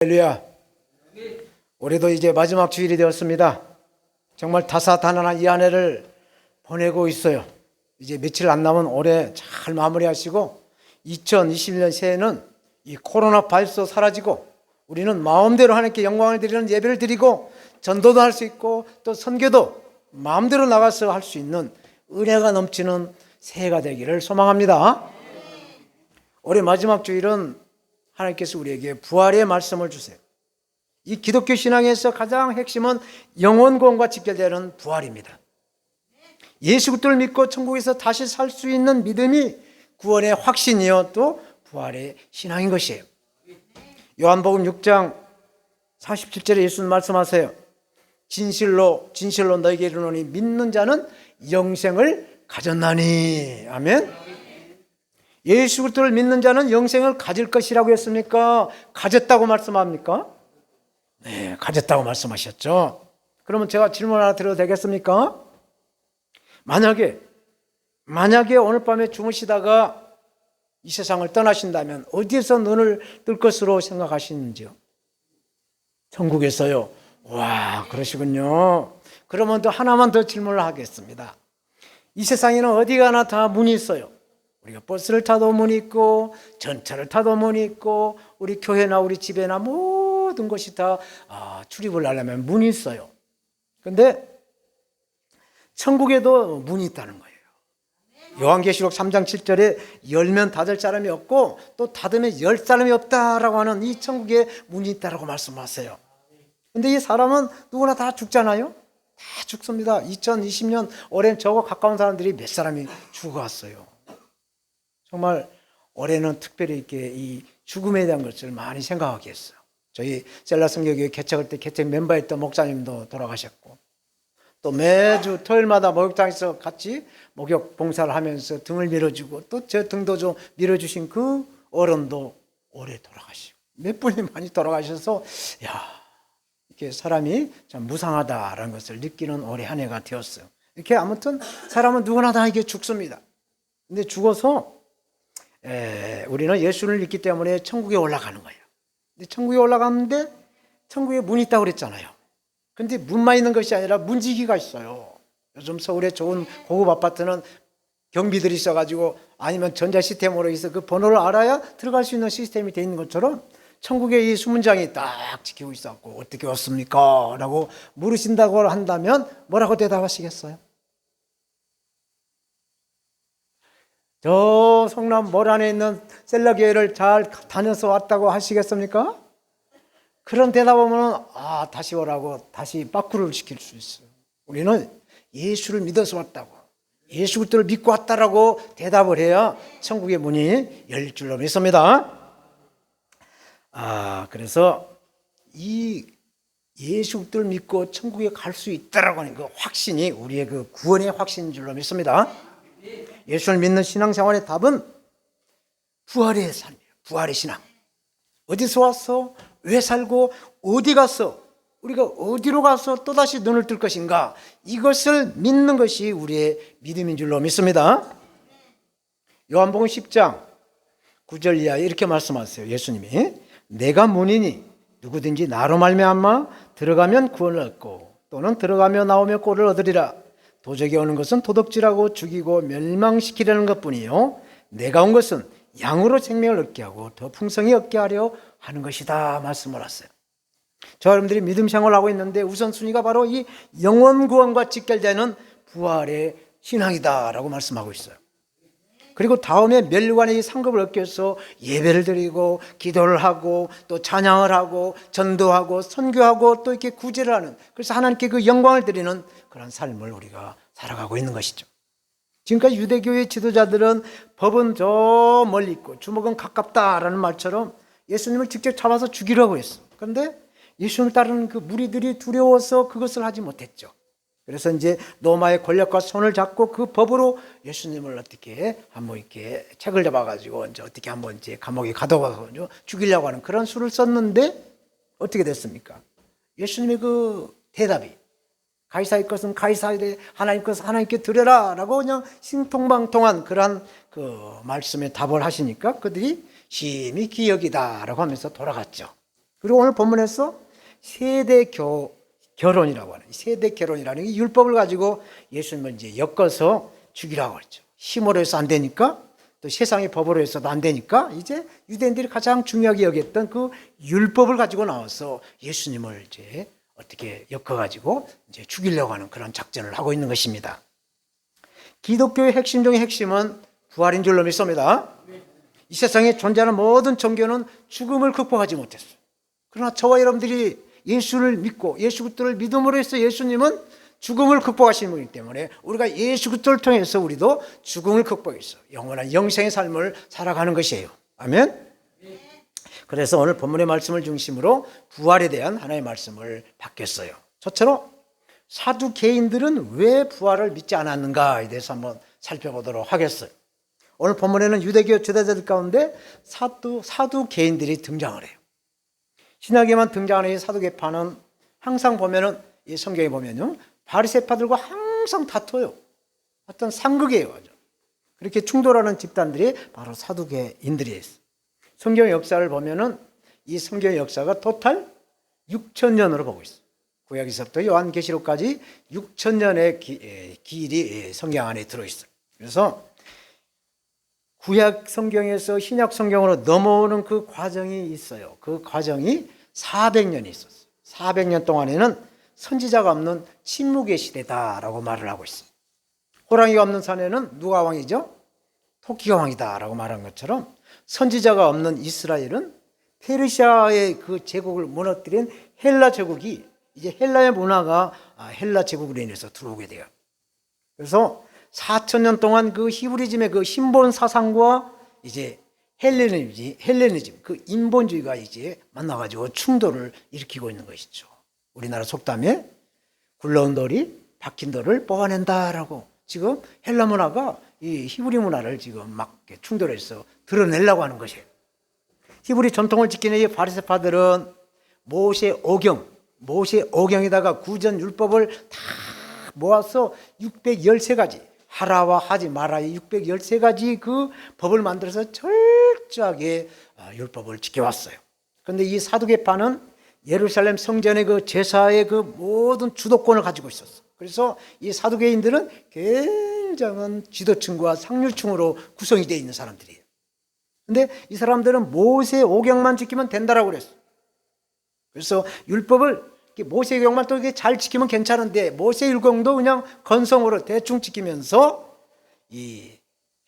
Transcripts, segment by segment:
할렐루야. 올해도 이제 마지막 주일이 되었습니다. 정말 다사다난한 이 한 해를 보내고 있어요. 이제 며칠 안 남은 올해 잘 마무리하시고 2021년 새해는 이 코로나 바이러스 사라지고 우리는 마음대로 하나님께 영광을 드리는 예배를 드리고 전도도 할 수 있고 또 선교도 마음대로 나가서 할 수 있는 은혜가 넘치는 새해가 되기를 소망합니다. 올해 마지막 주일은 하나님께서 우리에게 부활의 말씀을 주세요. 이 기독교 신앙에서 가장 핵심은 영원 구원과 직결되는 부활입니다. 예수 그리스도를 믿고 천국에서 다시 살 수 있는 믿음이 구원의 확신이요 또 부활의 신앙인 것이에요. 요한복음 6장 47절에 예수님 말씀하세요. 진실로 너에게 이르노니 믿는 자는 영생을 가졌나니. 아멘. 예수 그리스도를 믿는 자는 영생을 가질 것이라고 했습니까? 가졌다고 말씀합니까? 네, 가졌다고 말씀하셨죠. 그러면 제가 질문 하나 드려도 되겠습니까? 만약에 오늘 밤에 주무시다가 이 세상을 떠나신다면 어디에서 눈을 뜰 것으로 생각하시는지요? 천국에서요. 와, 그러시군요. 그러면 또 하나만 더 질문을 하겠습니다. 이 세상에는 어디 가나 다 문이 있어요. 우리가 버스를 타도 문이 있고 전차를 타도 문이 있고 우리 교회나 우리 집에나 모든 것이 다 출입을 하려면 문이 있어요. 그런데 천국에도 문이 있다는 거예요. 요한계시록 3장 7절에 열면 닫을 사람이 없고 또 닫으면 열 사람이 없다라고 하는 이 천국에 문이 있다라고 말씀하세요. 그런데 이 사람은 누구나 다 죽잖아요. 다 죽습니다. 2020년 올해는 저거 가까운 사람들이 몇 사람이 죽어갔어요. 정말 올해는 특별히 이렇게 이 죽음에 대한 것을 많이 생각하게 했어요. 저희 셀라 성교교회 개척할 때 개척 멤버였던 목사님도 돌아가셨고 또 매주 토요일마다 목욕탕에서 같이 목욕 봉사를 하면서 등을 밀어주고 또 제 등도 좀 밀어주신 그 어른도 올해 돌아가시고 몇 분이 많이 돌아가셔서 이렇게 사람이 참 무상하다라는 것을 느끼는 올해 한 해가 되었어요. 이렇게 아무튼 사람은 누구나 다 이게 죽습니다. 근데 죽어서 우리는 예수를 믿기 때문에 천국에 올라가는 거예요. 근데 천국에 올라가는데 천국에 문이 있다고 그랬잖아요. 근데 문만 있는 것이 아니라 문지기가 있어요. 요즘 서울에 좋은 고급 아파트는 경비들이 있어가지고 아니면 전자 시스템으로 해서 그 번호를 알아야 들어갈 수 있는 시스템이 돼 있는 것처럼 천국에 이 수문장이 딱 지키고 있었고 어떻게 왔습니까? 라고 물으신다고 한다면 뭐라고 대답하시겠어요? 저 성남 모란에 있는 셀러교회를 잘 다녀서 왔다고 하시겠습니까? 그런 대답하면 다시 오라고 다시 빠꾸를 시킬 수 있어요. 우리는 예수를 믿어서 왔다고 예수 그리스도를 믿고 왔다라고 대답을 해야 천국의 문이 열릴 줄로 믿습니다. 그래서 이 예수 그리스도를 믿고 천국에 갈 수 있다라고 하는 그 확신이 우리의 그 구원의 확신인 줄로 믿습니다. 예수를 믿는 신앙생활의 답은 부활의 삶이에요. 부활의 신앙. 어디서 왔어? 왜 살고? 어디 갔어? 우리가 어디로 가서 또다시 눈을 뜰 것인가? 이것을 믿는 것이 우리의 믿음인 줄로 믿습니다. 요한복음 10장 9절 이하에 이렇게 말씀하세요. 예수님이 내가 문이니 누구든지 나로 말미암아 들어가면 구원을 얻고 또는 들어가며 나오며 꼴을 얻으리라. 도적이 오는 것은 도둑질하고 죽이고 멸망시키려는 것뿐이요 내가 온 것은 양으로 생명을 얻게 하고 더 풍성히 얻게 하려 하는 것이다 말씀을 하세요. 저 여러분들이 믿음 생활을 하고 있는데 우선순위가 바로 이 영원 구원과 직결되는 부활의 신앙이다라고 말씀하고 있어요. 그리고 다음에 멸류관의 상급을 얻기 위해서 예배를 드리고 기도를 하고 또 찬양을 하고 전도하고 선교하고 또 이렇게 구제를 하는, 그래서 하나님께 그 영광을 드리는 그런 삶을 우리가 살아가고 있는 것이죠. 지금까지 유대교의 지도자들은 법은 저 멀리 있고 주먹은 가깝다라는 말처럼 예수님을 직접 잡아서 죽이려고 했어. 그런데 예수님을 따르는 그 무리들이 두려워서 그것을 하지 못했죠. 그래서 이제 로마의 권력과 손을 잡고 그 법으로 예수님을 어떻게 한번 이렇게 책을 잡아가지고 이제 어떻게 한번 이제 감옥에 가둬가서 죽이려고 하는 그런 수를 썼는데 어떻게 됐습니까? 예수님의 그 대답이 가이사의 것은 가이사에게, 하나님 것은 하나님께 드려라 라고 그냥 신통방통한 그러한 그 말씀에 답을 하시니까 그들이 심히 기억이다 라고 하면서 돌아갔죠. 그리고 오늘 본문에서 결혼이라고 하는 세대 결혼이라는 이 율법을 가지고 예수님을 이제 엮어서 죽이라고 했죠. 힘으로 해서 안 되니까, 또 세상의 법으로 해서도 안 되니까 이제 유대인들이 가장 중요하게 여겼던 그 율법을 가지고 나와서 예수님을 이제 어떻게 엮어가지고 이제 죽이려고 하는 그런 작전을 하고 있는 것입니다. 기독교의 핵심 중의 핵심은 부활인 줄로 믿습니다. 이 세상에 존재하는 모든 종교는 죽음을 극복하지 못했어요. 그러나 저와 여러분들이 예수를 믿고 예수 그리스도를 믿음으로 해서 예수님은 죽음을 극복하시는 분이기 때문에 우리가 예수 그리스도를 통해서 우리도 죽음을 극복해서 영원한 영생의 삶을 살아가는 것이에요. 아멘. 그래서 오늘 본문의 말씀을 중심으로 부활에 대한 하나의 말씀을 받겠어요. 첫째로 사두개인들은 왜 부활을 믿지 않았는가에 대해서 한번 살펴보도록 하겠어요. 오늘 본문에는 유대교 지도자들 가운데 사두개인들이 등장을 해요. 신약에만 등장하는 이 사두개파는 항상 보면은 이 성경에 보면요 바리새파들과 항상 다퉈요. 어떤 상극이에요. 그렇게 충돌하는 집단들이 바로 사두개인들이에요. 성경 역사를 보면은 이 성경의 역사가 토탈 6,000년으로 보고 있어요. 구약에서부터 요한계시록까지 6,000년의 길이 성경 안에 들어있어요. 그래서 구약 성경에서 신약 성경으로 넘어오는 그 과정이 있어요. 그 과정이 400년이 있었어요. 400년 동안에는 선지자가 없는 침묵의 시대다라고 말을 하고 있어요. 호랑이가 없는 산에는 누가 왕이죠? 토끼가 왕이다라고 말한 것처럼 선지자가 없는 이스라엘은 페르시아의 그 제국을 무너뜨린 헬라 제국이 이제 헬라의 문화가 헬라 제국으로 인해서 들어오게 돼요. 그래서 4,000년 동안 그 히브리즘의 그 신본 사상과 이제 헬레니즘, 그 인본주의가 이제 만나가지고 충돌을 일으키고 있는 것이죠. 우리나라 속담에 굴러온 돌이 박힌 돌을 뽑아낸다라고 지금 헬라 문화가 이 히브리 문화를 지금 막 충돌해서 드러내려고 하는 것이에요. 히브리 전통을 지키는 이 바리새파들은 모세 오경에다가 구전 율법을 다 모아서 613가지 하라와 하지 마라의 613가지 그 법을 만들어서 철저하게 율법을 지켜왔어요. 그런데 이 사두개파는 예루살렘 성전의 그 제사의 그 모든 주도권을 가지고 있었어. 그래서 이 사두개인들은 굉장한 지도층과 상류층으로 구성이 되어 있는 사람들이에요. 근데 이 사람들은 모세 오경만 지키면 된다라고 그랬어. 그래서 율법을 모세 오경만 또 잘 지키면 괜찮은데 모세 율법도 그냥 건성으로 대충 지키면서 이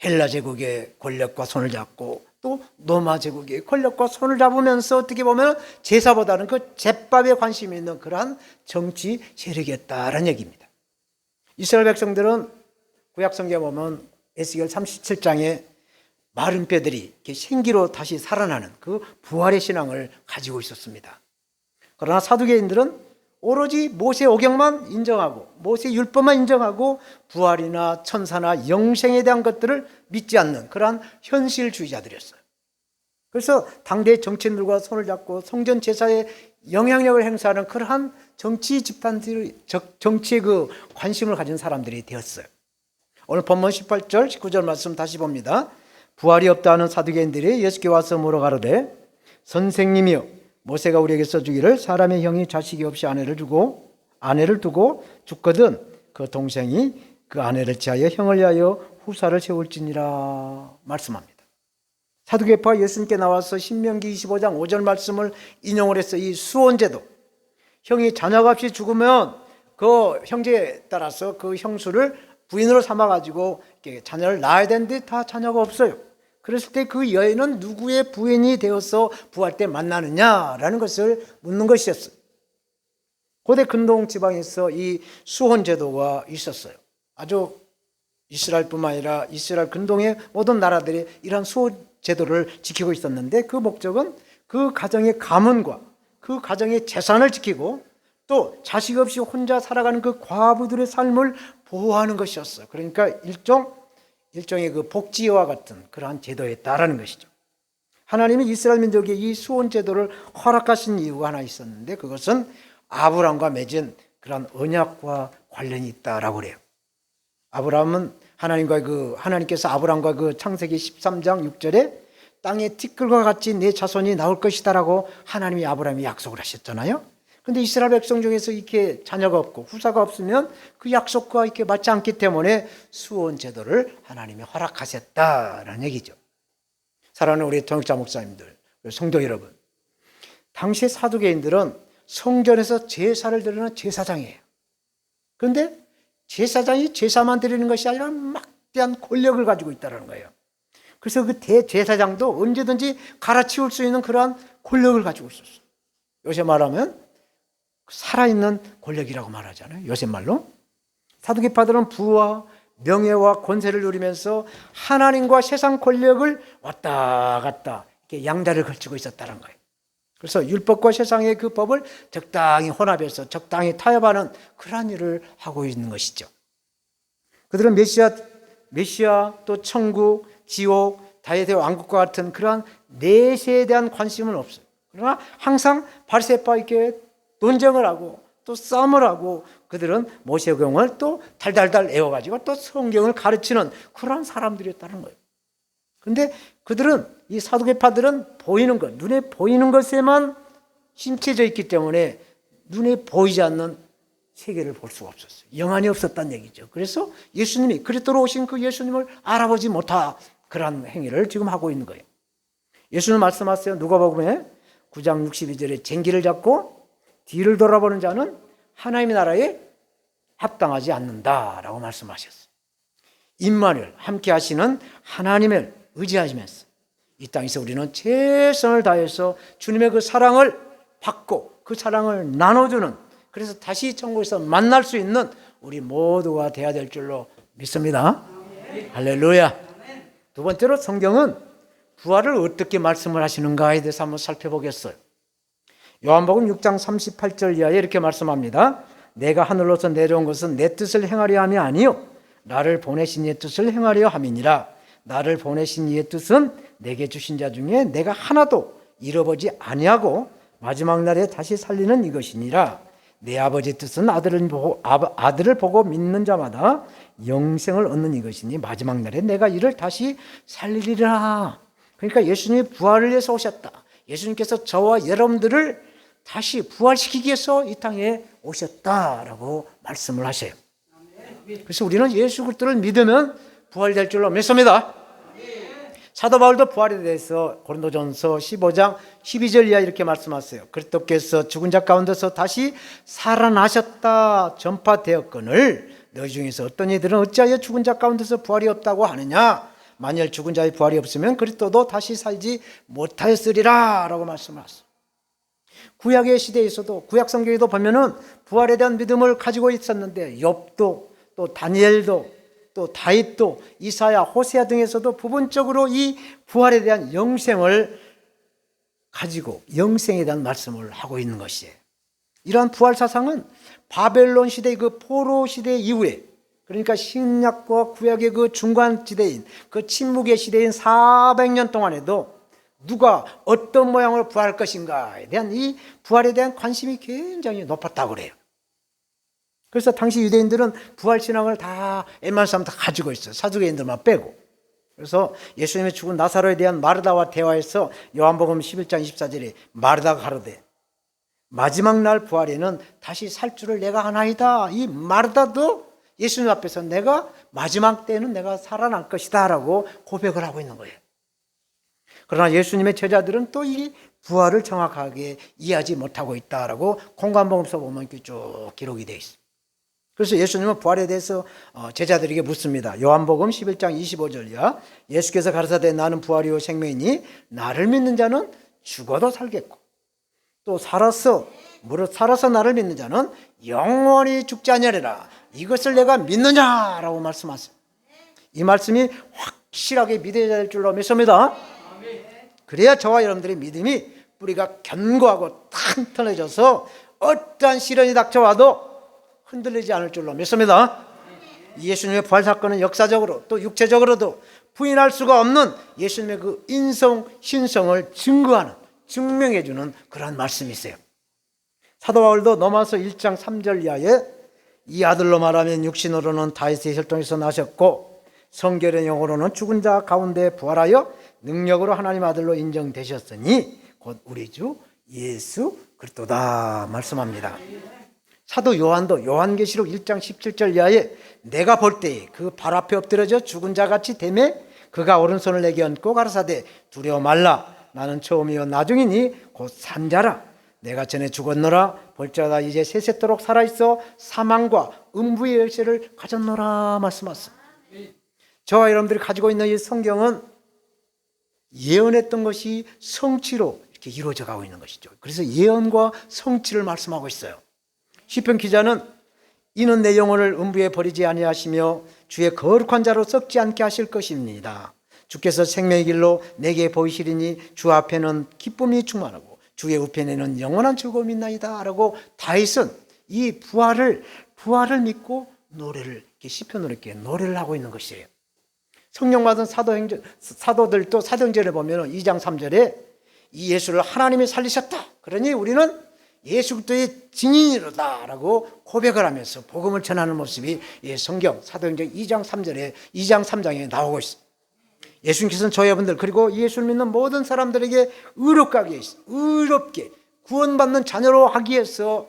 헬라 제국의 권력과 손을 잡고 또 로마 제국의 권력과 손을 잡으면서 어떻게 보면 제사보다는 그 제밥에 관심이 있는 그러한 정치 세력이었다라는 얘기입니다. 이스라엘 백성들은 구약 성경에 보면 에스겔 37장에 마른 뼈들이 이렇게 생기로 다시 살아나는 그 부활의 신앙을 가지고 있었습니다. 그러나 사두개인들은 오로지 모세 오경만 인정하고 모세 율법만 인정하고 부활이나 천사나 영생에 대한 것들을 믿지 않는 그러한 현실주의자들이었어요. 그래서 당대 정치인들과 손을 잡고 성전 제사에 영향력을 행사하는 그러한 정치 집단들, 정치에 그 관심을 가진 사람들이 되었어요. 오늘 본문 18절, 19절 말씀 다시 봅니다. 부활이 없다 하는 사두개인들이 예수께 와서 물어가로되 선생님이여 모세가 우리에게 써주기를 사람의 형이 자식이 없이 아내를 두고 죽거든 그 동생이 그 아내를 취하여 형을 위하여 후사를 세울지니라 말씀합니다. 사두개파 예수님께 나와서 신명기 25장 5절 말씀을 인용을 해서 이 수혼제도, 형이 자녀가 없이 죽으면 그 형제에 따라서 그 형수를 부인으로 삼아가지고 자녀를 낳아야 되는데 다 자녀가 없어요. 그랬을 때 그 여인은 누구의 부인이 되어서 부활 때 만나느냐라는 것을 묻는 것이었어요. 고대 근동 지방에서 이 수혼 제도가 있었어요. 아주 이스라엘뿐만 아니라 이스라엘 근동의 모든 나라들이 이러한 수혼 제도를 지키고 있었는데 그 목적은 그 가정의 가문과 그 가정의 재산을 지키고 또 자식 없이 혼자 살아가는 그 과부들의 삶을 보호하는 것이었어요. 그러니까 일종의 그 복지와 같은 그러한 제도였다라는 것이죠. 하나님이 이스라엘 민족에 이 수혼 제도를 허락하신 이유가 하나 있었는데 그것은 아브라함과 맺은 그런 언약과 관련이 있다라고 그래요. 하나님께서 아브라함과 그 창세기 13장 6절에 땅의 티끌과 같이 내 자손이 나올 것이다라고 하나님이 아브라함이 약속을 하셨잖아요. 근데 이스라엘 백성 중에서 이렇게 자녀가 없고 후사가 없으면 그 약속과 이렇게 맞지 않기 때문에 수혼 제도를 하나님이 허락하셨다라는 얘기죠. 사랑하는 우리 동역자 목사님들, 성도 여러분, 당시 사두개인들은 성전에서 제사를 드리는 제사장이에요. 그런데 제사장이 제사만 드리는 것이 아니라 막대한 권력을 가지고 있다는 거예요. 그래서 그 대제사장도 언제든지 갈아치울 수 있는 그러한 권력을 가지고 있었어요. 요새 말하면 살아있는 권력이라고 말하잖아요. 요새 말로. 사두개파들은 부와 명예와 권세를 누리면서 하나님과 세상 권력을 왔다 갔다 이렇게 양다리를 걸치고 있었다는 거예요. 그래서 율법과 세상의 그 법을 적당히 혼합해서 적당히 타협하는 그러한 일을 하고 있는 것이죠. 그들은 메시아 또 천국, 지옥, 다윗의 왕국과 같은 그러한 내세에 대한 관심은 없어요. 그러나 항상 바리새파 이렇게 논쟁을 하고 또 싸움을 하고 그들은 모세경을 또 달달달 외워가지고 또 성경을 가르치는 그런 사람들이었다는 거예요. 그런데 그들은 이 사두개파들은 보이는 것, 눈에 보이는 것에만 심취해져 있기 때문에 눈에 보이지 않는 세계를 볼 수가 없었어요. 영안이 없었다는 얘기죠. 그래서 예수님이 그리스도로 오신 그 예수님을 알아보지 못한 그런 행위를 지금 하고 있는 거예요. 예수님 말씀하세요. 누가복음에 9장 62절에 쟁기를 잡고 뒤를 돌아보는 자는 하나님의 나라에 합당하지 않는다라고 말씀하셨어요. 임마누엘 함께 하시는 하나님을 의지하시면서 이 땅에서 우리는 최선을 다해서 주님의 그 사랑을 받고 그 사랑을 나눠주는, 그래서 다시 천국에서 만날 수 있는 우리 모두가 되어야 될 줄로 믿습니다. 할렐루야. 두 번째로 성경은 부활을 어떻게 말씀을 하시는가에 대해서 한번 살펴보겠어요. 요한복음 6장 38절 이하에 이렇게 말씀합니다. 내가 하늘로서 내려온 것은 내 뜻을 행하려 함이 아니요 나를 보내신 이의 뜻을 행하려 함이니라. 나를 보내신 이의 뜻은 내게 주신 자 중에 내가 하나도 잃어보지 아니하고 마지막 날에 다시 살리는 이것이니라. 내 아버지의 뜻은 아들을 보고 믿는 자마다 영생을 얻는 이것이니 마지막 날에 내가 이를 다시 살리리라. 그러니까 예수님이 부활을 위해서 오셨다. 예수님께서 저와 여러분들을 다시 부활시키기 위해서 이 땅에 오셨다라고 말씀을 하세요. 그래서 우리는 예수 그리스도를 믿으면 부활될 줄로 믿습니다. 사도 바울도 부활에 대해서 고린도전서 15장 12절 이하 이렇게 말씀하세요. 그리스도께서 죽은 자 가운데서 다시 살아나셨다 전파되었거늘 너희 중에서 어떤 이들은 어찌하여 죽은 자 가운데서 부활이 없다고 하느냐. 만일 죽은 자의 부활이 없으면 그리스도도 다시 살지 못하였으리라 라고 말씀하셨어요. 구약의 시대에서도 구약 성경에도 보면은 부활에 대한 믿음을 가지고 있었는데 욥도 또 다니엘도 또 다윗도 이사야 호세아 등에서도 부분적으로 이 부활에 대한 영생을 가지고 영생에 대한 말씀을 하고 있는 것이에요. 이러한 부활 사상은 바벨론 시대의 그 포로 시대 이후에, 그러니까 신약과 구약의 그 중간 지대인 그 침묵의 시대인 400년 동안에도 누가 어떤 모양으로 부활할 것인가에 대한 이 부활에 대한 관심이 굉장히 높았다고 그래요. 그래서 당시 유대인들은 부활신앙을 다 웬만한 사람 다 가지고 있어요. 사두개인들만 빼고. 그래서 예수님의 죽은 나사로에 대한 마르다와 대화에서 요한복음 11장 24절에 마르다가 가로되 마지막 날 부활에는 다시 살 줄을 내가 아나이다. 이 마르다도 예수님 앞에서 내가 마지막 때에는 내가 살아날 것이다 라고 고백을 하고 있는 거예요. 그러나 예수님의 제자들은 또 이 부활을 정확하게 이해하지 못하고 있다라고 공관복음서 보면 쭉 기록이 되어 있습니다. 그래서 예수님은 부활에 대해서 제자들에게 묻습니다. 요한복음 11장 25절이야. 예수께서 가르사대 나는 부활이요 생명이니 나를 믿는 자는 죽어도 살겠고 또 살아서 나를 믿는 자는 영원히 죽지 아니하리라. 이것을 내가 믿느냐라고 말씀하세요. 이 말씀이 확실하게 믿어야 될 줄로 믿습니다. 그래야 저와 여러분들의 믿음이 뿌리가 견고하고 튼튼해져서 어떠한 시련이 닥쳐와도 흔들리지 않을 줄로 믿습니다. 예수님의 부활 사건은 역사적으로 또 육체적으로도 부인할 수가 없는 예수님의 그 인성, 신성을 증거하는, 증명해주는 그런 말씀이세요. 사도 바울도 로마서 1장 3절 이하에 이 아들로 말하면 육신으로는 다윗의 혈통에서 나셨고 성결의 영으로는 죽은 자 가운데 부활하여 능력으로 하나님 아들로 인정되셨으니 곧 우리 주 예수 그리스도다 말씀합니다. 사도 요한도 요한계시록 1장 17절 이하에 내가 볼 때에 그 발 앞에 엎드려져 죽은 자같이 되매 그가 오른손을 내게 얹고 가라사대 두려워 말라 나는 처음이요 나중이니 곧 산자라 내가 전에 죽었노라 볼지어다 이제 세세토록 살아있어 사망과 음부의 열쇠를 가졌노라 말씀하셨습니다. 저와 여러분들이 가지고 있는 이 성경은 예언했던 것이 성취로 이렇게 이루어져 가고 있는 것이죠. 그래서 예언과 성취를 말씀하고 있어요. 시편 기자는 이는 내 영혼을 음부에 버리지 아니하시며 주의 거룩한 자로 썩지 않게 하실 것입니다. 주께서 생명의 길로 내게 보이시리니 주 앞에는 기쁨이 충만하고 주의 우편에는 영원한 즐거움이 있나이다 라고 다윗은 이 부활을 믿고 노래를 시편으로 이렇게 노래를 하고 있는 것이에요. 성령 받은 사도들도 사도행전에 보면 2장 3절에 이 예수를 하나님이 살리셨다. 그러니 우리는 예수 그리스도의 증인이로다 라고 고백을 하면서 복음을 전하는 모습이 성경 사도행전 2장 3절에 2장 3장에 나오고 있습니다. 예수님께서는 저희 여러분들 그리고 예수를 믿는 모든 사람들에게 의롭게 구원받는 자녀로 하기 위해서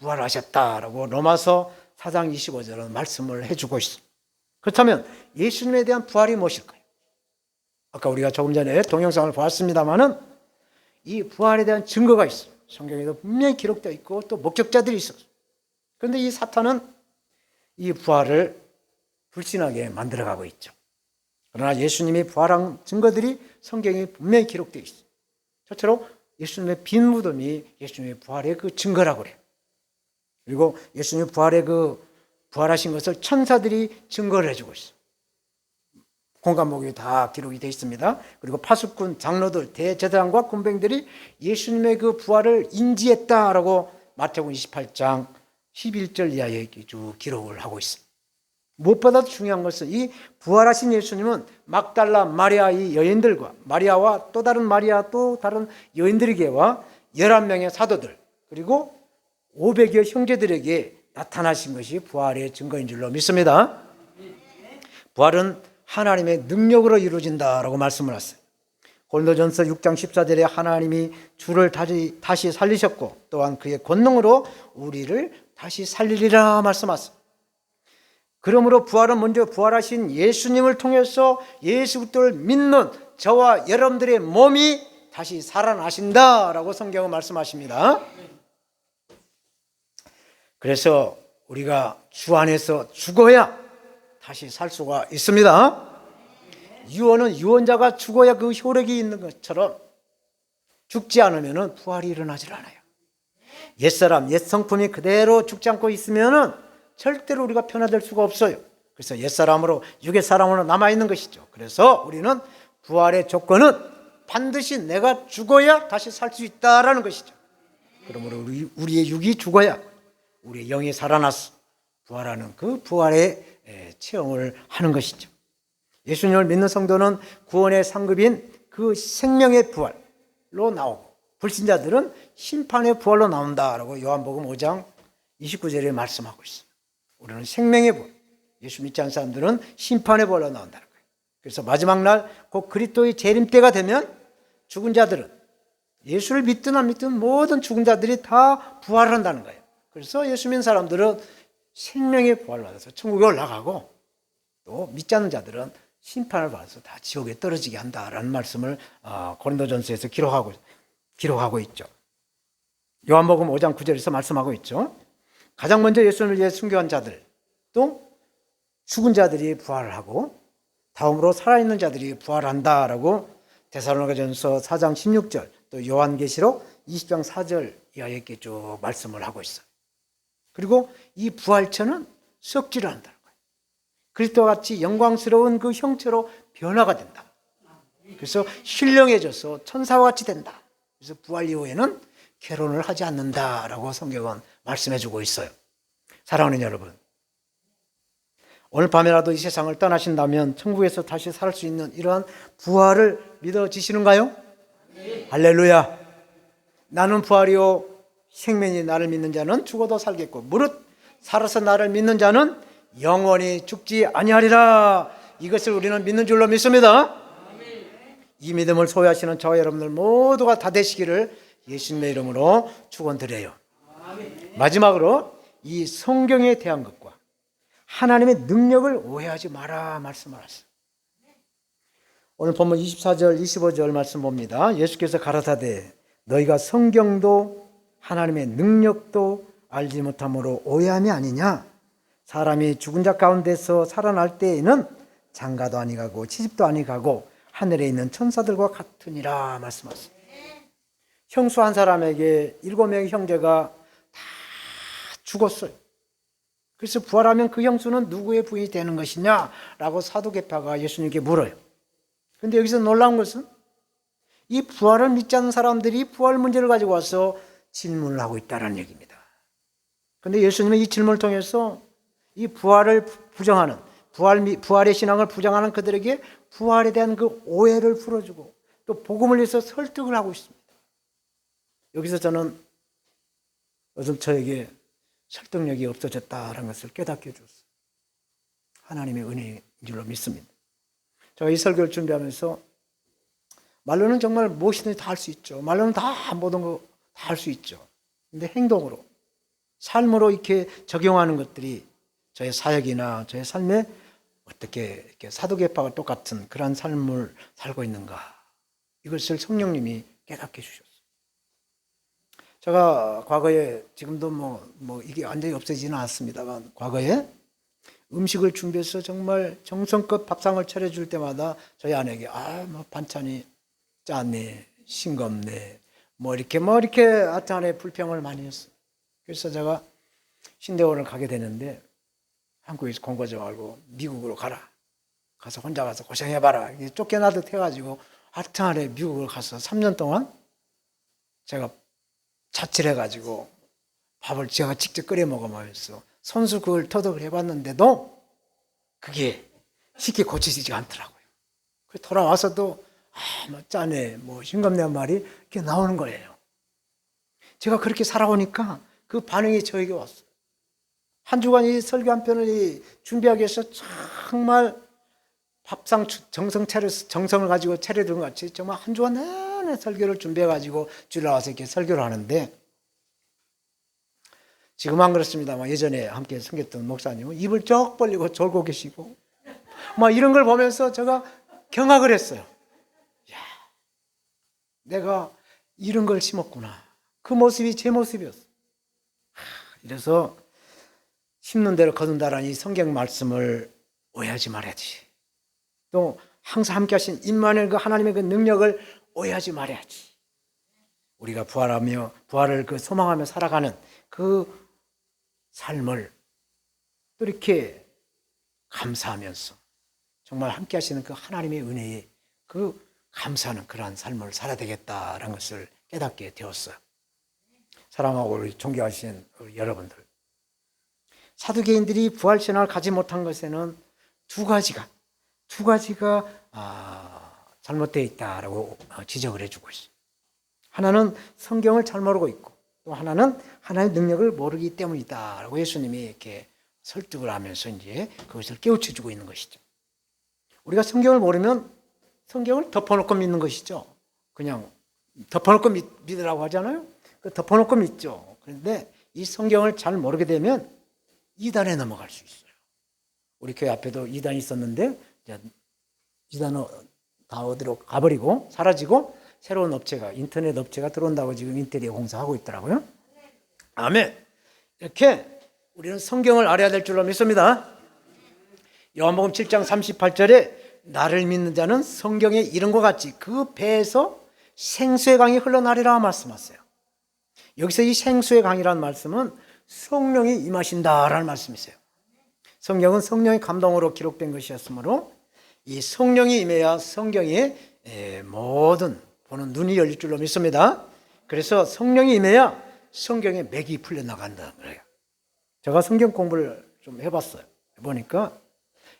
부활하셨다라고 로마서 4장 25절은 말씀을 해주고 있습니다. 그렇다면 예수님에 대한 부활이 무엇일까요? 아까 우리가 조금 전에 동영상을 보았습니다마는 이 부활에 대한 증거가 있어요. 성경에도 분명히 기록되어 있고 또 목격자들이 있었어요. 그런데 이 사탄은 이 부활을 불신하게 만들어가고 있죠. 그러나 예수님이 부활한 증거들이 성경에 분명히 기록되어 있어요. 저처럼 예수님의 빈 무덤이 예수님의 부활의 그 증거라고 그래요. 그리고 예수님의 부활하신 것을 천사들이 증거를 해주고 있어요. 공관목이 다 기록이 되어 있습니다. 그리고 파수꾼, 장로들, 대제사장과 군병들이 예수님의 그 부활을 인지했다라고 마태복음 28장 11절 이하에 쭉 기록을 하고 있습니다. 무엇보다도 중요한 것은 이 부활하신 예수님은 막달라 마리아 이 여인들과 마리아와 또 다른 마리아 또 다른 여인들에게와 11명의 사도들 그리고 500여 형제들에게 나타나신 것이 부활의 증거인 줄로 믿습니다. 부활은 하나님의 능력으로 이루어진다라고 말씀을 하셨어요. 고린도전서 6장 14절에 하나님이 주를 다시 살리셨고 또한 그의 권능으로 우리를 다시 살리리라 말씀하셨어요. 그러므로 부활은 먼저 부활하신 예수님을 통해서 예수 그리스도를 믿는 저와 여러분들의 몸이 다시 살아나신다라고 성경은 말씀하십니다. 그래서 우리가 주 안에서 죽어야 다시 살 수가 있습니다. 유언은 유언자가 죽어야 그 효력이 있는 것처럼 죽지 않으면 부활이 일어나질 않아요. 옛사람, 옛 성품이 그대로 죽지 않고 있으면 절대로 우리가 변화될 수가 없어요. 그래서 옛사람으로 육의 사람으로 남아있는 것이죠. 그래서 우리는 부활의 조건은 반드시 내가 죽어야 다시 살 수 있다라는 것이죠. 그러므로 우리의 육이 죽어야 우리의 영이 살아나서 부활하는 그 부활의 체험을 하는 것이죠. 예수님을 믿는 성도는 구원의 상급인 그 생명의 부활로 나오고 불신자들은 심판의 부활로 나온다라고 요한복음 5장 29절에 말씀하고 있습니다. 우리는 생명의 부활, 예수 믿지 않는 사람들은 심판의 부활로 나온다는 거예요. 그래서 마지막 날 곧 그리스도의 재림 때가 되면 죽은 자들은 예수를 믿든 안 믿든 모든 죽은 자들이 다 부활한다는 거예요. 그래서 예수 믿는 사람들은 생명의 부활을 받아서 천국에 올라가고 또 믿지 않는 자들은 심판을 받아서 다 지옥에 떨어지게 한다라는 말씀을 고린도전서에서 기록하고 있죠. 요한복음 5장 9절에서 말씀하고 있죠. 가장 먼저 예수님을 위해 순교한 자들 또 죽은 자들이 부활을 하고 다음으로 살아있는 자들이 부활한다라고 데살로니가전서 4장 16절 또 요한계시록 20장 4절 이하에 이렇게 쭉 말씀을 하고 있어요. 그리고 이 부활체는 썩지를 않는다는 거예요. 그리스도와 같이 영광스러운 그 형체로 변화가 된다. 그래서 신령해져서 천사와 같이 된다. 그래서 부활 이후에는 결혼을 하지 않는다라고 성경은 말씀해주고 있어요. 사랑하는 여러분, 오늘 밤에라도 이 세상을 떠나신다면 천국에서 다시 살 수 있는 이러한 부활을 믿어지시는가요? 네. 할렐루야. 나는 부활이요 생명이 나를 믿는 자는 죽어도 살겠고 무릇 살아서 나를 믿는 자는 영원히 죽지 아니하리라. 이것을 우리는 믿는 줄로 믿습니다. 이 믿음을 소유하시는 저와 여러분들 모두가 다 되시기를 예수님의 이름으로 축원드려요. 마지막으로 이 성경에 대한 것과 하나님의 능력을 오해하지 마라 말씀을 하셨어요. 오늘 본문 24절 25절 말씀 봅니다. 예수께서 가라사대 너희가 성경도 하나님의 능력도 알지 못함으로 오해함이 아니냐. 사람이 죽은 자 가운데서 살아날 때에는 장가도 아니 가고 시집도 아니 가고 하늘에 있는 천사들과 같으니라 말씀하셨어요. 형수 한 사람에게 7명의 형제가 다 죽었어요. 그래서 부활하면 그 형수는 누구의 부인이 되는 것이냐라고 사두개파가 예수님께 물어요. 그런데 여기서 놀라운 것은 이 부활을 믿지 않는 사람들이 부활 문제를 가지고 와서 질문을 하고 있다는 얘기입니다. 그런데 예수님은 이 질문을 통해서 이 부활을 부정하는 부활의 신앙을 부정하는 그들에게 부활에 대한 그 오해를 풀어주고 또 복음을 위해서 설득을 하고 있습니다. 여기서 저는 요즘 저에게 설득력이 없어졌다는 것을 깨닫게 해줬어요. 하나님의 은혜인 줄로 믿습니다. 제가 이 설교를 준비하면서 말로는 정말 무엇이든지 다 할 수 있죠. 말로는 다 모든 거 다 할 수 있죠. 근데 행동으로, 삶으로 이렇게 적용하는 것들이 저의 사역이나 저의 삶에 어떻게 이렇게 사두개파와 똑같은 그런 삶을 살고 있는가. 이것을 성령님이 깨닫게 해주셨어요. 제가 과거에, 지금도 뭐 이게 완전히 없어지지는 않았습니다만, 과거에 음식을 준비해서 정말 정성껏 밥상을 차려줄 때마다 저희 아내에게, 뭐 반찬이 짜네, 싱겁네, 뭐 이렇게 하여튼 불평을 많이 했어요. 그래서 제가 신대원을 가게 되는데, 한국에서 공부하지 말고 미국으로 가라. 가서 혼자 가서 고생해봐라. 쫓겨나듯 해가지고 하여튼 미국을 가서 3년 동안 제가 자취해가지고 밥을 제가 직접 끓여 먹으면서 손수 그걸 터득을 해봤는데도 그게 쉽게 고치지가 않더라고요. 그래서 돌아와서도 뭐 짜네, 뭐 싱겁네 말이 이렇게 나오는 거예요. 제가 그렇게 살아오니까 그 반응이 저에게 왔어요. 한 주간 이 설교 한 편을 준비하기 위해서 정말 밥상 정성을 가지고 차려둔 것 같이 정말 한 주간 내내 설교를 준비해가지고 주일에 와서 이렇게 설교를 하는데, 지금 안 그렇습니다만 예전에 함께 섬겼던 목사님은 입을 쩍 벌리고 졸고 계시고 막 이런 걸 보면서 제가 경악을 했어요. 야, 내가 이런 걸 심었구나. 그 모습이 제 모습이었어요. 이래서 심는 대로 거둔다라는 이 성경 말씀을 오해하지 말아야지. 또 항상 함께 하신 임마누엘 그 하나님의 그 능력을 오해하지 말아야지. 우리가 부활하며 부활을 그 소망하며 살아가는 그 삶을 또 이렇게 감사하면서 정말 함께 하시는 그 하나님의 은혜에 그 감사하는 그러한 삶을 살아야 되겠다라는 것을 깨닫게 되었어요. 사랑하고 우리 존경하신 우리 여러분들, 사두개인들이 부활신앙을 가지 못한 것에는 두 가지가 잘못되어 있다라고 지적을 해주고 있어요. 하나는 성경을 잘 모르고 있고, 또 하나는 하나님의 능력을 모르기 때문이다라고 예수님이 이렇게 설득을 하면서 이제 그것을 깨우쳐주고 있는 것이죠. 우리가 성경을 모르면 성경을 덮어놓고 믿는 것이죠. 그냥 덮어놓고 믿으라고 하잖아요. 덮어놓고 믿죠. 그런데 이 성경을 잘 모르게 되면 이단에 넘어갈 수 있어요. 우리 교회 앞에도 이단이 있었는데 이단은 다 어디로 가버리고 사라지고 새로운 업체가, 인터넷 업체가 들어온다고 지금 인테리어 공사하고 있더라고요. 아멘. 이렇게 우리는 성경을 알아야 될 줄로 믿습니다. 요한복음 7장 38절에 나를 믿는 자는 성경의 이름과 같이 그 배에서 생수의 강이 흘러나리라 말씀하세요. 여기서 이 생수의 강이라는 말씀은 성령이 임하신다라는 말씀이세요. 성경은 성령의 감동으로 기록된 것이었으므로 이 성령이 임해야 성경의 모든 보는 눈이 열릴 줄로 믿습니다. 그래서 성령이 임해야 성경의 맥이 풀려나간다는 거예요. 제가 성경 공부를 좀 해봤어요. 해보니까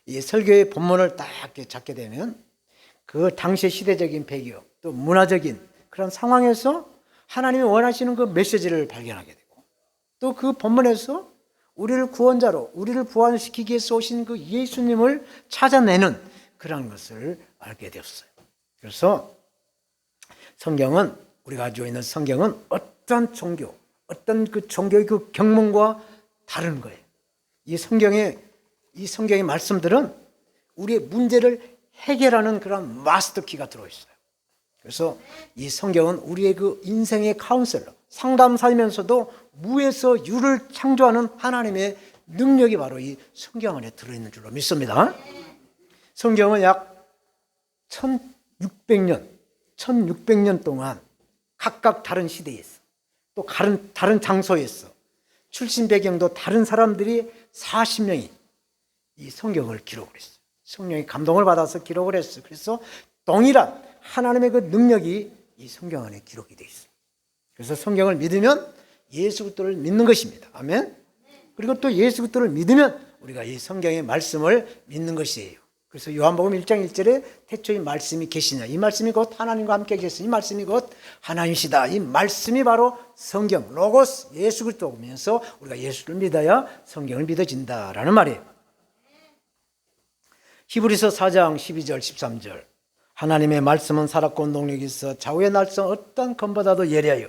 이 설교의 본문을 딱 잡게 되면 그 당시의 시대적인 배경, 또 문화적인 그런 상황에서 하나님이 원하시는 그 메시지를 발견하게 되고, 또 그 본문에서 우리를 구원자로, 우리를 부활시키기 위해서 오신 그 예수님을 찾아내는 그런 것을 알게 되었어요. 그래서 성경은, 우리가 가지고 있는 성경은 어떤 종교, 어떤 그 종교의 그 경문과 다른 거예요. 이 성경의 말씀들은 우리의 문제를 해결하는 그런 마스터키가 들어있어요. 그래서 이 성경은 우리의 그 인생의 카운셀러, 상담사이면서도 무에서 유를 창조하는 하나님의 능력이 바로 이 성경 안에 들어있는 줄로 믿습니다. 성경은 약 1600년 동안 각각 다른 시대에서 또 다른 장소에서 출신 배경도 다른 사람들이 40명이 이 성경을 기록을 했어요. 성령이 감동을 받아서 기록을 했어요. 그래서 동일한 하나님의 그 능력이 이 성경 안에 기록이 되어 있어요. 그래서 성경을 믿으면 예수 그리스도를 믿는 것입니다. 아멘. 그리고 또 예수 그리스도를 믿으면 우리가 이 성경의 말씀을 믿는 것이에요. 그래서 요한복음 1장 1절에 태초에 말씀이 계시냐, 이 말씀이 곧 하나님과 함께 계시니 이 말씀이 곧 하나님이시다. 이 말씀이 바로 성경, 로고스, 예수 그리스도면서 우리가 예수를 믿어야 성경을 믿어진다라는 말이에요. 히브리서 4장 12절 13절 하나님의 말씀은 살았고 능력이 있어 좌우의 날성 어떤 검보다도 예리하여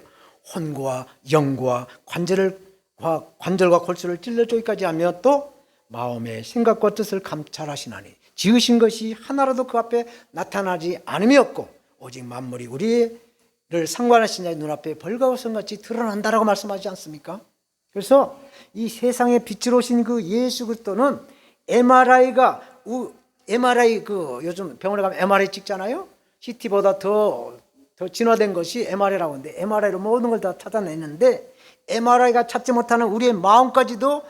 혼과 영과 관절과 골수를 찔러 쪼기까지 하며 또 마음의 생각과 뜻을 감찰하시나니 지으신 것이 하나라도 그 앞에 나타나지 않음이 없고 오직 만물이 우리를 상관하신 자의 눈앞에 벌과 우선같이 드러난다라고 말씀하지 않습니까? 그래서 이 세상에 빛으로 오신 그 예수 그리스도는 MRI 요즘 병원에 가면 MRI 찍잖아요. CT보다 더 진화된 것이 MRI라고 하는데 MRI로 모든 걸 다 찾아냈는데 MRI가 찾지 못하는 우리의 마음까지도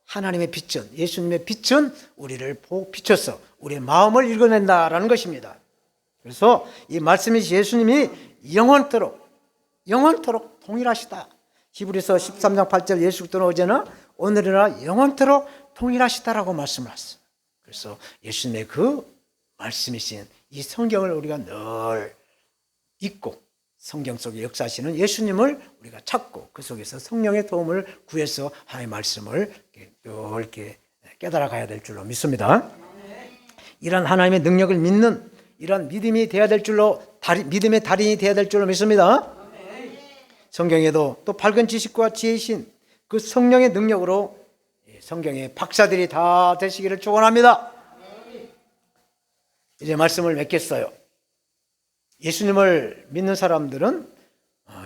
하나님의 빛은, 예수님의 빛은 우리를 비춰서 우리의 마음을 읽어낸다라는 것입니다. 그래서 이 말씀이 예수님이 영원토록 동일하시다. 히브리서 13장 8절 예수 그리스도는 어제나 오늘이나 영원토록 동일하시다라고 말씀을 하셨어요. 그래서 예수님의 그 말씀이신 이 성경을 우리가 늘 읽고 성경 속에 역사하시는 예수님을 우리가 찾고 그 속에서 성령의 도움을 구해서 하나님의 말씀을 이렇게 깨달아 가야 될 줄로 믿습니다. 이런 하나님의 능력을 믿는 이런 믿음이 되어야 될 줄로 믿음의 달인이 되어야 될 줄로 믿습니다. 성경에도 또 밝은 지식과 지혜이신 그 성령의 능력으로 성경의 박사들이 다 되시기를 축원합니다. 이제 말씀을 맺겠어요. 예수님을 믿는 사람들은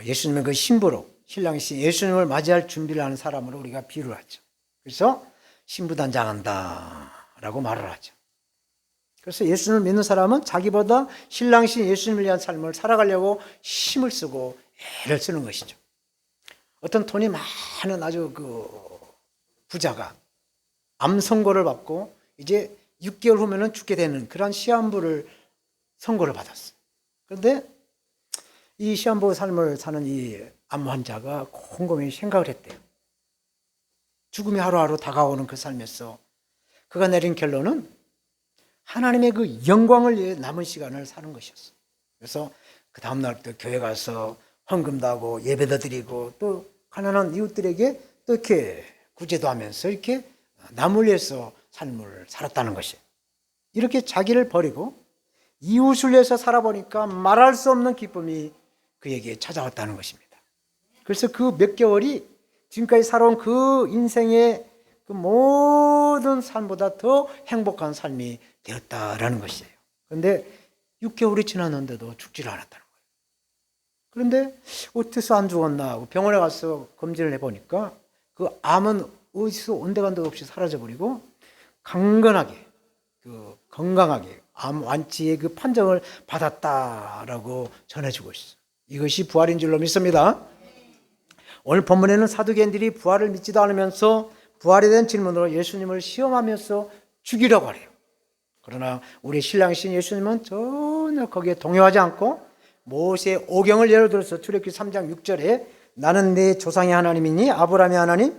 예수님의 그 신부로 신랑이신 예수님을 맞이할 준비를 하는 사람으로 우리가 비유를 하죠. 그래서 신부단장한다라고 말을 하죠. 그래서 예수님을 믿는 사람은 자기보다 신랑이신 예수님을 위한 삶을 살아가려고 힘을 쓰고 애를 쓰는 것이죠. 어떤 돈이 많은 아주 부자가 암 선고를 받고 이제 6개월 후면은 죽게 되는 그런 시한부를 선고를 받았어요. 그런데 이 시한부 삶을 사는 이 암 환자가 곰곰이 생각을 했대요. 죽음이 하루하루 다가오는 그 삶에서 그가 내린 결론은 하나님의 그 영광을 위해 남은 시간을 사는 것이었어요. 그래서 그 다음날부터 교회 가서 헌금도 하고 예배도 드리고 또 가난한 이웃들에게 또 이렇게 구제도 하면서 이렇게 남을 위해서 삶을 살았다는 것이에요. 이렇게 자기를 버리고 이웃을 위해서 살아보니까 말할 수 없는 기쁨이 그에게 찾아왔다는 것입니다. 그래서 그 몇 개월이 지금까지 살아온 그 인생의 그 모든 삶보다 더 행복한 삶이 되었다라는 것이에요. 그런데 6개월이 지났는데도 죽지를 않았다는 거예요. 그런데 어째서 안 죽었나 하고 병원에 가서 검진을 해보니까 그 암은 어디서 온데간데 없이 사라져버리고 강건하게 건강하게 암 완치의 그 판정을 받았다라고 전해주고 있어요. 이것이 부활인 줄로 믿습니다. 오늘 본문에는 사두개인들이 부활을 믿지도 않으면서 부활에 대한 질문으로 예수님을 시험하면서 죽이려고 하래요. 그러나 우리 신랑이신 예수님은 전혀 거기에 동요하지 않고 모세의 오경을 예로 들어서 출애굽기 3장 6절에 나는 내 조상의 하나님이니 아브라함의 하나님,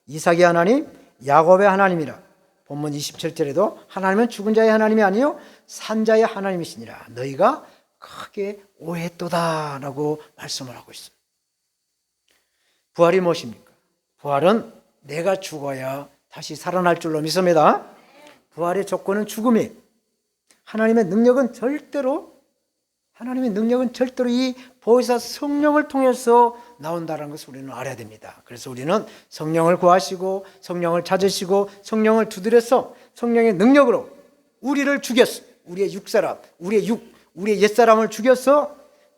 이삭의 하나님, 야곱의 하나님이라. 본문 27절에도 하나님은 죽은 자의 하나님이 아니요 산 자의 하나님이시니라. 너희가 크게 오해했도다 라고 말씀을 하고 있어요. 부활이 무엇입니까? 부활은 내가 죽어야 다시 살아날 줄로 믿습니다. 부활의 조건은 죽음이에요. 하나님의 능력은 절대로 하나님의 능력은 절대로 이 보혜사 성령을 통해서 나온다는 것을 우리는 알아야 됩니다. 그래서 우리는 성령을 구하시고 성령을 찾으시고 성령을 두드려서 성령의 능력으로 우리를 죽였어. 우리의 육사람, 우리의 옛사람을 죽여서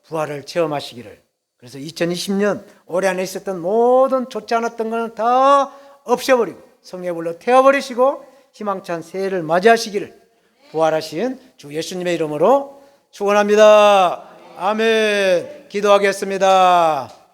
부활을 체험하시기를. 그래서 2020년 올해 안에 있었던 모든 좋지 않았던 것은 다 없애버리고 성령의 불로 태워버리시고 희망찬 새해를 맞이하시기를 부활하신 주 예수님의 이름으로 축원합니다. 아멘. 기도하겠습니다.